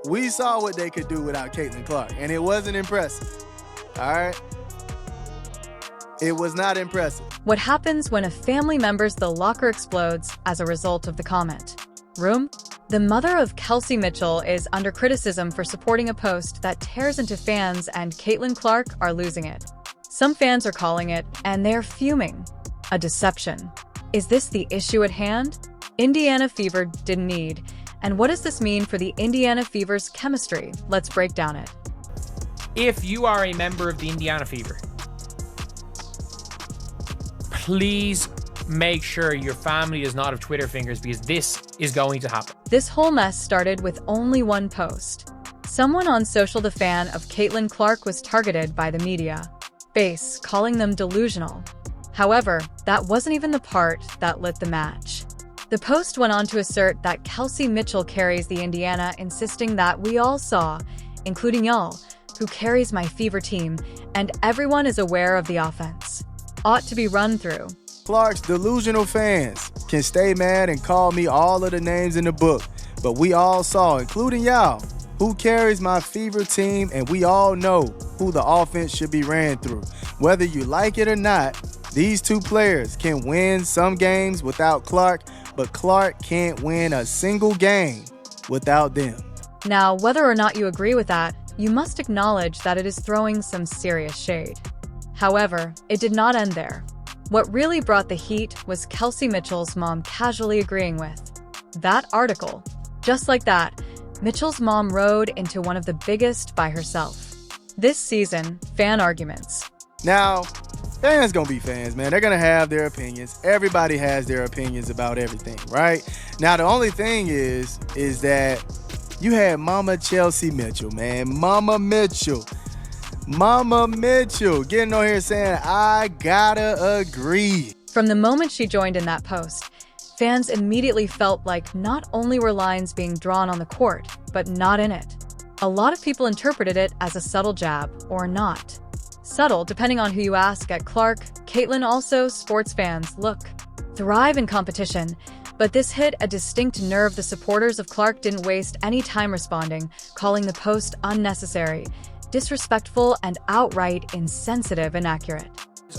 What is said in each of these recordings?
We saw what they could do without Caitlin Clark, and it wasn't impressive. All right? It was not impressive. What happens when a family member's the locker explodes as a result of the comment? Room? The mother of Kelsey Mitchell is under criticism for supporting a post that tears into fans, and Caitlin Clark are losing it. Some fans are calling it, and they're fuming, a deception. Is this the issue at hand? Indiana Fever didn't need. And what does this mean for the Indiana Fever's chemistry? Let's break down it. If you are a member of the Indiana Fever, please make sure your family does not have Twitter fingers, because this is going to happen. This whole mess started with only one post. Someone on social, the fan of Caitlin Clark, was targeted by the media base, calling them delusional. However, that wasn't even the part that lit the match. The post went on to assert that Kelsey Mitchell carries the Indiana, insisting that we all saw, including y'all, who carries my Fever team, and everyone is aware of the offense. Ought to be run through. Clark's delusional fans can stay mad and call me all of the names in the book, but we all saw, including y'all, who carries my Fever team, and we all know who the offense should be ran through. Whether you like it or not, these two players can win some games without Clark, but Clark can't win a single game without them. Now, whether or not you agree with that, you must acknowledge that it is throwing some serious shade. However, it did not end there. What really brought the heat was Kelsey Mitchell's mom casually agreeing with that article. Just like that, Mitchell's mom rode into one of the biggest by herself this season, fan arguments. Now, fans gonna be fans, man. They're gonna have their opinions. Everybody has their opinions about everything, right? Now, the only thing is that you had Mama Kelsey Mitchell, man. Mama Mitchell getting on here saying, I gotta agree. From the moment she joined in that post, fans immediately felt like not only were lines being drawn on the court, but not in it. A lot of people interpreted it as a subtle jab, or not. Subtle, depending on who you ask. At Clark, Caitlin also, sports fans, look, thrive in competition, but this hit a distinct nerve. The supporters of Clark didn't waste any time responding, calling the post unnecessary, disrespectful, and outright insensitive and inaccurate.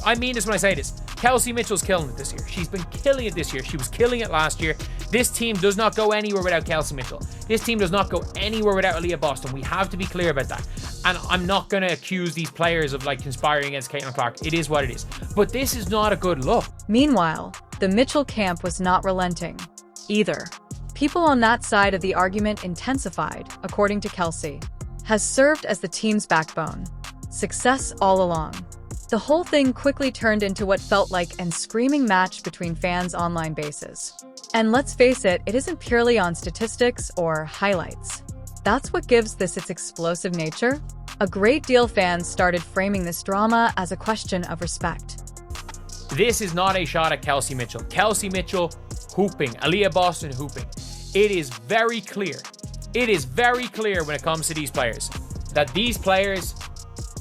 I mean this when I say this. Kelsey Mitchell's killing it this year. She's been killing it this year. She was killing it last year. This team does not go anywhere without Kelsey Mitchell. This team does not go anywhere without Aaliyah Boston. We have to be clear about that. And I'm not going to accuse these players of conspiring against Caitlin Clark. It is what it is. But this is not a good look. Meanwhile, the Mitchell camp was not relenting either. People on that side of the argument intensified, according to Kelsey, has served as the team's backbone. Success all along. The whole thing quickly turned into what felt like an screaming match between fans' online bases. And let's face it, it isn't purely on statistics or highlights. That's what gives this its explosive nature. A great deal fans started framing this drama as a question of respect. This is not a shot at Kelsey Mitchell. Kelsey Mitchell hooping, Aaliyah Boston hooping. It is very clear. It is very clear when it comes to these players that these players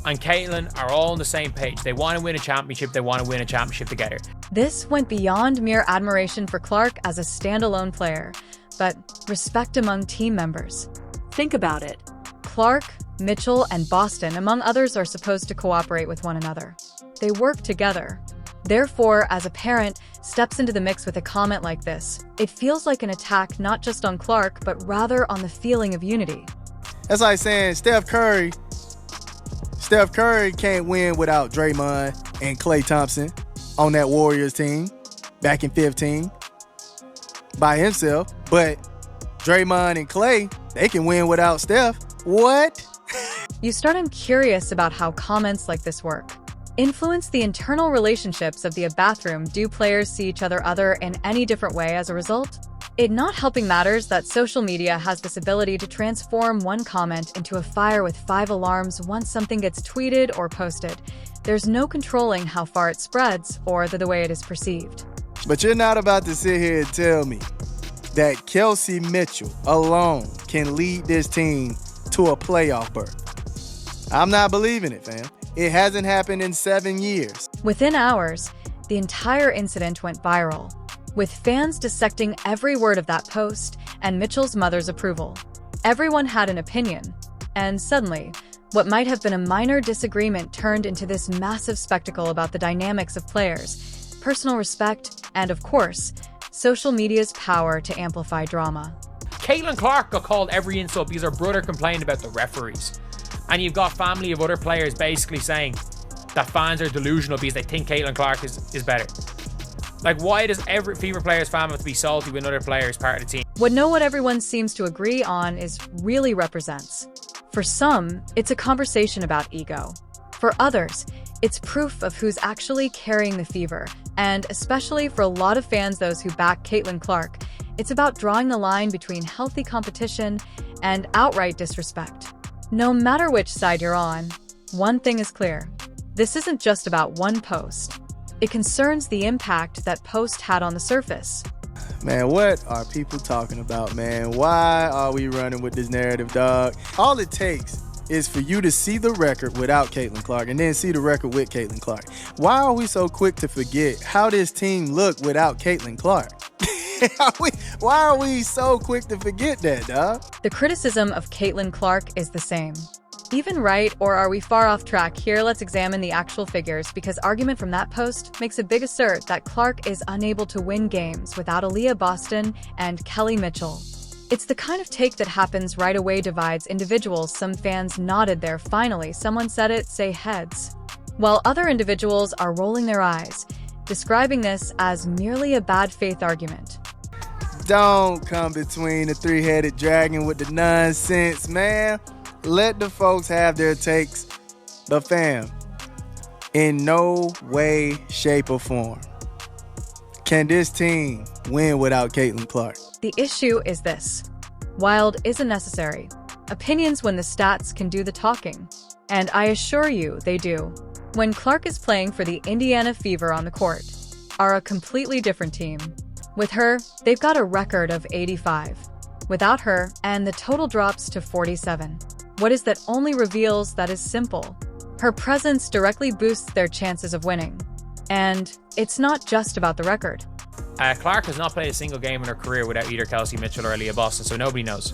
and Caitlin are all on the same page. They want to win a championship. They want to win a championship together. This went beyond mere admiration for Clark as a standalone player, but respect among team members. Think about it. Clark, Mitchell, and Boston, among others, are supposed to cooperate with one another. They work together. Therefore, as a parent steps into the mix with a comment like this, it feels like an attack not just on Clark, but rather on the feeling of unity. That's like saying Steph Curry can't win without Draymond and Klay Thompson on that Warriors team back in 15 by himself. But Draymond and Klay, they can win without Steph. What? You start curious about how comments like this work. Influence the internal relationships of the bathroom. Do players see each other in any different way as a result? It not helping matters that social media has this ability to transform one comment into a fire with 5 alarms once something gets tweeted or posted. There's no controlling how far it spreads or the way it is perceived. But you're not about to sit here and tell me that Kelsey Mitchell alone can lead this team to a playoff berth. I'm not believing it, fam. It hasn't happened in 7 years. Within hours, the entire incident went viral, with fans dissecting every word of that post and Mitchell's mother's approval. Everyone had an opinion, and suddenly, what might have been a minor disagreement turned into this massive spectacle about the dynamics of players, personal respect, and of course, social media's power to amplify drama. Caitlin Clark got called every insult because her brother complained about the referees. And you've got family of other players basically saying that fans are delusional because they think Caitlin Clark is better. Like, why does every female player's fan have to be salty when another player is part of the team? What everyone seems to agree on is really represents. For some, it's a conversation about ego. For others, it's proof of who's actually carrying the fever. And especially for a lot of fans, those who back Caitlin Clark, it's about drawing the line between healthy competition and outright disrespect. No matter which side you're on, one thing is clear. This isn't just about one post. It concerns the impact that post had on the surface. Man, what are people talking about, man? Why are we running with this narrative, dog? All it takes is for you to see the record without Caitlin Clark and then see the record with Caitlin Clark. Why are we so quick to forget how this team looked without Caitlin Clark? Why are we so quick to forget that, dog? The criticism of Caitlin Clark is the same. Even right, or are we far off track here? Let's examine the actual figures, because argument from that post makes a big assert that Clark is unable to win games without Aaliyah Boston and Kelsey Mitchell. It's the kind of take that happens right away, divides individuals. Some fans nodded there. Finally, someone said it, say heads. While other individuals are rolling their eyes, describing this as merely a bad faith argument. Don't come between the three-headed dragon with the nonsense, man. Let the folks have their takes. But fam, in no way, shape, or form can this team win without Caitlin Clark. The issue is this. Wild isn't necessary. Opinions when the stats can do the talking. And I assure you, they do. When Clark is playing for the Indiana Fever on the court, are a completely different team. With her, they've got a record of 85. Without her, and the total drops to 47. What is that only reveals that is simple. Her presence directly boosts their chances of winning. And it's not just about the record. Clark has not played a single game in her career without either Kelsey Mitchell or Aaliyah Boston, so nobody knows.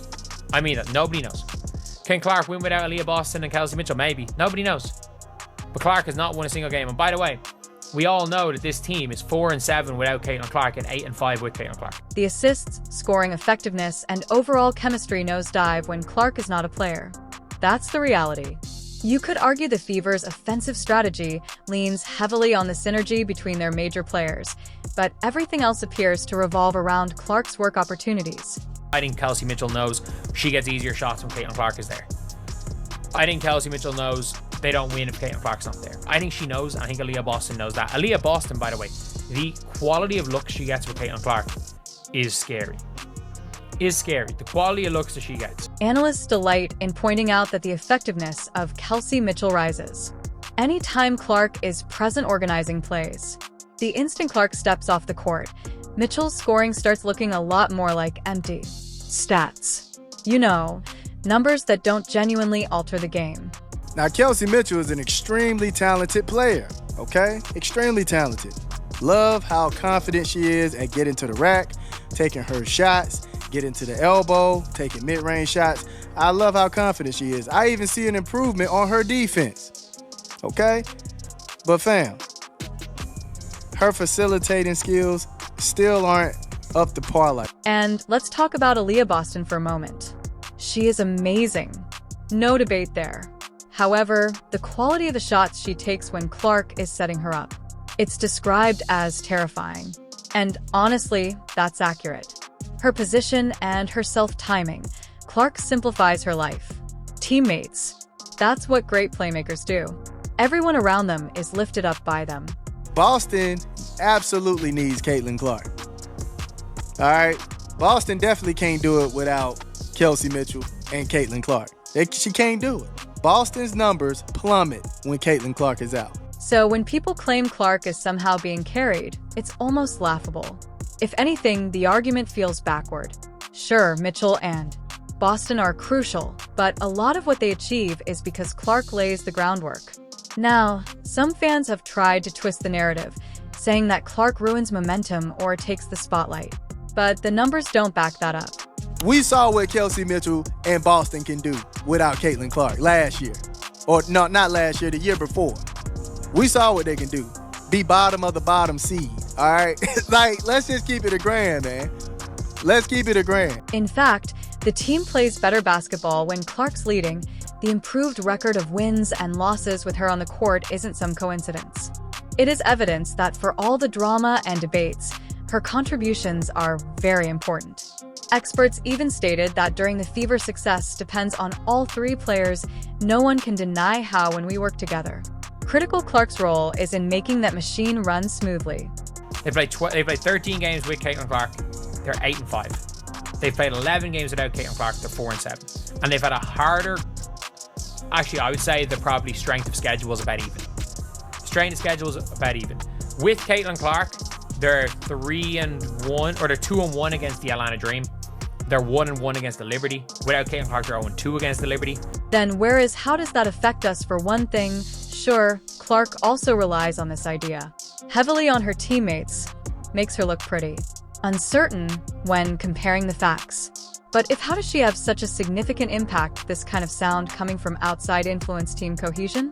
I mean that, nobody knows. Can Clark win without Aaliyah Boston and Kelsey Mitchell? Maybe. Nobody knows. But Clark has not won a single game. And by the way, we all know that this team is 4-7 without Caitlin Clark and 8-5 with Caitlin Clark. The assists, scoring effectiveness, and overall chemistry nosedive when Clark is not a player. That's the reality. You could argue the Fever's offensive strategy leans heavily on the synergy between their major players, but everything else appears to revolve around Clark's work opportunities. I think Kelsey Mitchell knows she gets easier shots when Caitlin Clark is there. I think Kelsey Mitchell knows they don't win if Caitlin Clark's not there. I think she knows, and I think Aaliyah Boston knows that. Aaliyah Boston, by the way, the quality of looks she gets with Caitlin Clark is scary. The quality of looks that she gets. Analysts delight in pointing out that the effectiveness of Kelsey Mitchell rises. Anytime Clark is present organizing plays. The instant Clark steps off the court, Mitchell's scoring starts looking a lot more like empty stats. You know, numbers that don't genuinely alter the game. Now, Kelsey Mitchell is an extremely talented player, okay? Extremely talented. Love how confident she is at getting to the rack, taking her shots, getting to the elbow, taking mid-range shots. I love how confident she is. I even see an improvement on her defense, okay? But fam, her facilitating skills still aren't up to par. And let's talk about Aaliyah Boston for a moment. She is amazing. No debate there. However, the quality of the shots she takes when Clark is setting her up, it's described as terrifying. And honestly, that's accurate. Her position and her self-timing, Clark simplifies her life. Teammates, that's what great playmakers do. Everyone around them is lifted up by them. Boston absolutely needs Caitlin Clark. All right? Boston definitely can't do it without Kelsey Mitchell and Caitlin Clark. She can't do it. Boston's numbers plummet when Caitlin Clark is out. So when people claim Clark is somehow being carried, it's almost laughable. If anything, the argument feels backward. Sure, Mitchell and Boston are crucial, but a lot of what they achieve is because Clark lays the groundwork. Now, some fans have tried to twist the narrative, saying that Clark ruins momentum or takes the spotlight. But the numbers don't back that up. We saw what Kelsey Mitchell and Boston can do without Caitlin Clark last year. Or no, not last year, the year before. We saw what they can do. Be bottom of the bottom seed, all right? Like, let's just keep it a grand, man. Let's keep it a grand. In fact, the team plays better basketball when Clark's leading. The improved record of wins and losses with her on the court isn't some coincidence. It is evidence that for all the drama and debates, her contributions are very important. Experts even stated that during the Fever's success depends on all three players. No one can deny how when we work together. Critical Clark's role is in making that machine run smoothly. They played 13 games with Caitlin Clark. They're 8-5. They've played 11 games without Caitlin Clark. They're 4-7. And they've had a harder... Actually, I would say the probably strength of schedule is about even. Strength of schedule is about even. With Caitlin Clark, they're 3-1, or they're 2-1 against the Atlanta Dream. They're 1-1 against the Liberty. Without Caitlin Clark, they're 0-2 against the Liberty. Then how does that affect us? For one thing, sure, Clark also relies on this idea. Heavily on her teammates, makes her look pretty. Uncertain when comparing the facts. But how does she have such a significant impact, this kind of sound coming from outside influence team cohesion?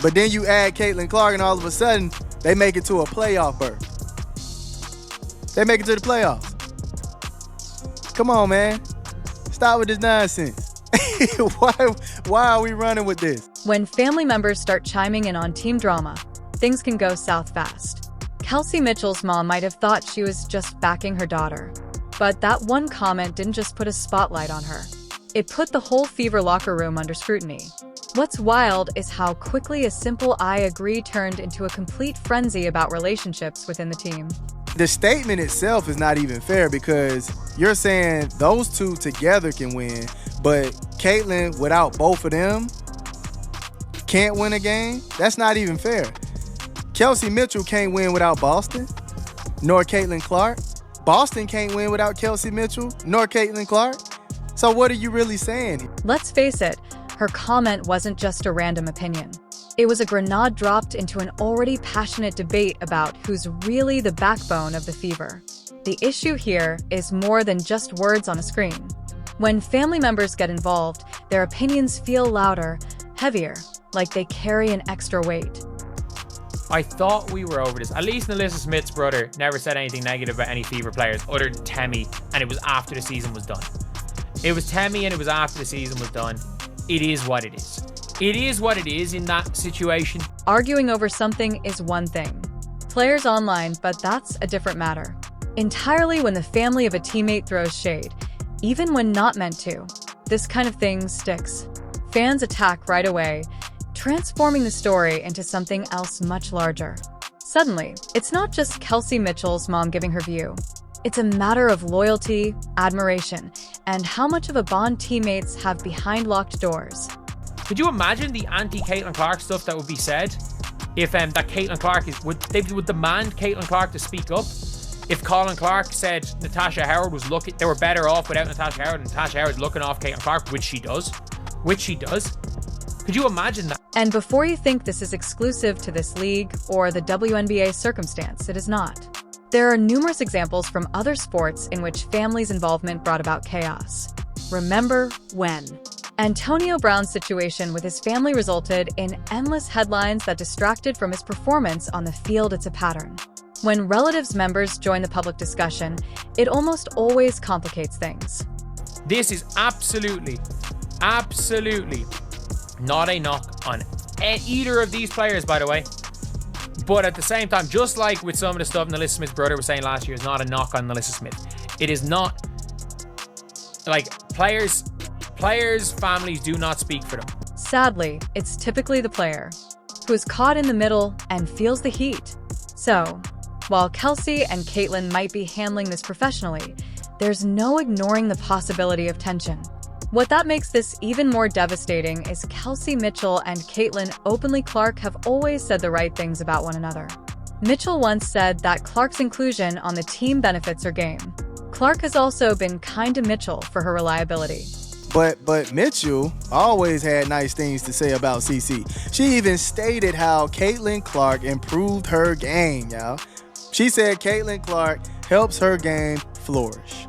But then you add Caitlin Clark and all of a sudden, they make it to a playoff berth. They make it to the playoffs. Come on, man. Stop with this nonsense. Why are we running with this? When family members start chiming in on team drama, things can go south fast. Kelsey Mitchell's mom might have thought she was just backing her daughter. But that one comment didn't just put a spotlight on her. It put the whole Fever locker room under scrutiny. What's wild is how quickly a simple "I agree" turned into a complete frenzy about relationships within the team. The statement itself is not even fair because you're saying those two together can win, but Caitlin, without both of them, can't win a game? That's not even fair. Kelsey Mitchell can't win without Boston, nor Caitlin Clark. Boston can't win without Kelsey Mitchell, nor Caitlin Clark. So what are you really saying? Let's face it, her comment wasn't just a random opinion. It was a grenade dropped into an already passionate debate about who's really the backbone of the Fever. The issue here is more than just words on a screen. When family members get involved, their opinions feel louder, heavier, like they carry an extra weight. I thought we were over this. At least Nalissa Smith's brother never said anything negative about any Fever players other than Temi, and it was after the season was done. It was Temi and it was after the season was done. It is what it is. It is what it is in that situation. Arguing over something is one thing. Players online, but that's a different matter. Entirely when the family of a teammate throws shade, even when not meant to. This kind of thing sticks. Fans attack right away, transforming the story into something else much larger. Suddenly, it's not just Kelsey Mitchell's mom giving her view. It's a matter of loyalty, admiration, and how much of a bond teammates have behind locked doors. Could you imagine the anti-Caitlin Clark stuff that would be said if that Caitlin Clark would demand Caitlin Clark to speak up? If Colin Clark said Natasha Howard was they were better off without Natasha Howard, and Natasha Howard's looking off Caitlin Clark, which she does. Could you imagine that? And before you think this is exclusive to this league or the WNBA circumstance, it is not. There are numerous examples from other sports in which family's involvement brought about chaos. Remember when? Antonio Brown's situation with his family resulted in endless headlines that distracted from his performance on the field. It's a pattern. When relatives members join the public discussion, it almost always complicates things. This is absolutely not a knock on either of these players, by the way. But at the same time, just like with some of the stuff Nalissa Smith's brother was saying last year, is not a knock on Nalissa Smith. It is not like players' families do not speak for them. Sadly, it's typically the player who is caught in the middle and feels the heat. So, while Kelsey and Caitlin might be handling this professionally, there's no ignoring the possibility of tension. What that makes this even more devastating is Kelsey Mitchell and Caitlin openly Clark have always said the right things about one another. Mitchell once said that Clark's inclusion on the team benefits her game. Clark has also been kind to Mitchell for her reliability. But Mitchell always had nice things to say about CC. She even stated how Caitlin Clark improved her game, y'all. She said Caitlin Clark helps her game flourish.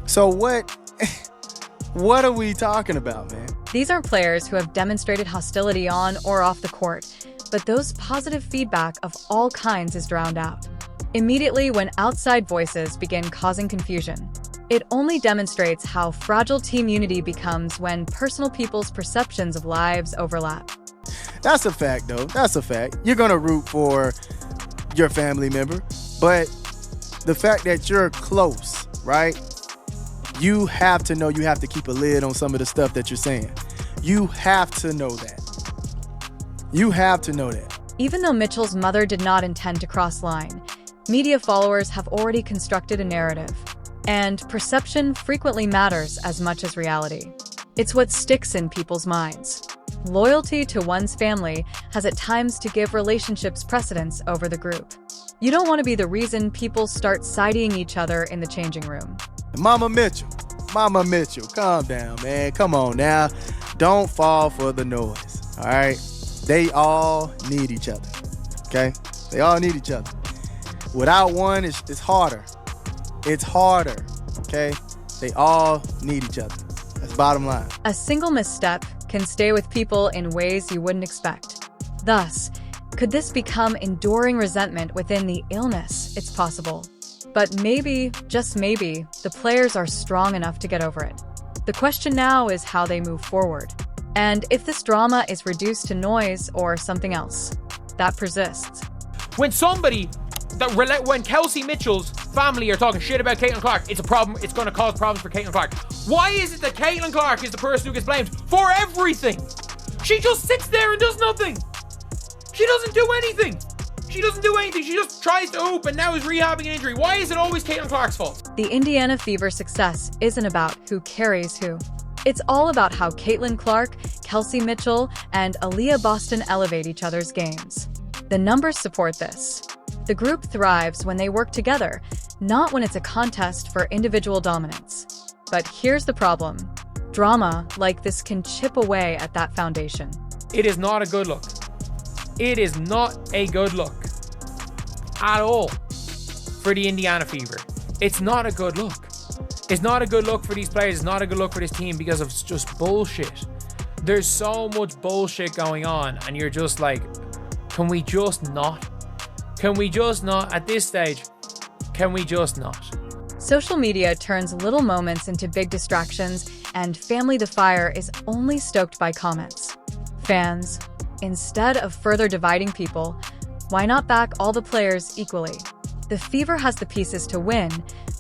So what are we talking about, man? These are players who have demonstrated hostility on or off the court, but those positive feedback of all kinds is drowned out immediately when outside voices begin causing confusion. It only demonstrates how fragile team unity becomes when personal people's perceptions of lives overlap. That's a fact, though. That's a fact. You're going to root for your family member, but the fact that you're close, right? You have to know you have to keep a lid on some of the stuff that you're saying. You have to know that. You have to know that. Even though Mitchell's mother did not intend to cross line, media followers have already constructed a narrative. And perception frequently matters as much as reality. It's what sticks in people's minds. Loyalty to one's family has at times to give relationships precedence over the group. You don't want to be the reason people start siding each other in the changing room. Mama Mitchell, calm down, man. Come on now. Don't fall for the noise, all right? They all need each other, okay? They all need each other. Without one, it's harder. It's harder, okay? They all need each other. That's bottom line. A single misstep can stay with people in ways you wouldn't expect. Thus, could this become enduring resentment within the illness? It's possible. But maybe, just maybe, the players are strong enough to get over it. The question now is how they move forward. And if this drama is reduced to noise or something else that persists. When Kelsey Mitchell's family are talking shit about Caitlin Clark, it's a problem. It's going to cause problems for Caitlin Clark. Why is it that Caitlin Clark is the person who gets blamed for everything? She just sits there and does nothing. She doesn't do anything. She just tries to hoop and now is rehabbing an injury. Why is it always Caitlin Clark's fault? The Indiana Fever's success isn't about who carries who. It's all about how Caitlin Clark, Kelsey Mitchell, and Aaliyah Boston elevate each other's games. The numbers support this. The group thrives when they work together, not when it's a contest for individual dominance. But here's the problem. Drama like this can chip away at that foundation. It is not a good look. It is not a good look at all for the Indiana Fever. It's not a good look. It's not a good look for these players. It's not a good look for this team because of just bullshit. There's so much bullshit going on and you're just like, can we just not? Can we just not? At this stage, can we just not? Social media turns little moments into big distractions, and Family the Fire is only stoked by comments. Fans, instead of further dividing people, why not back all the players equally? The Fever has the pieces to win,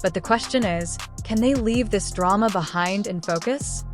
but the question is, can they leave this drama behind and focus?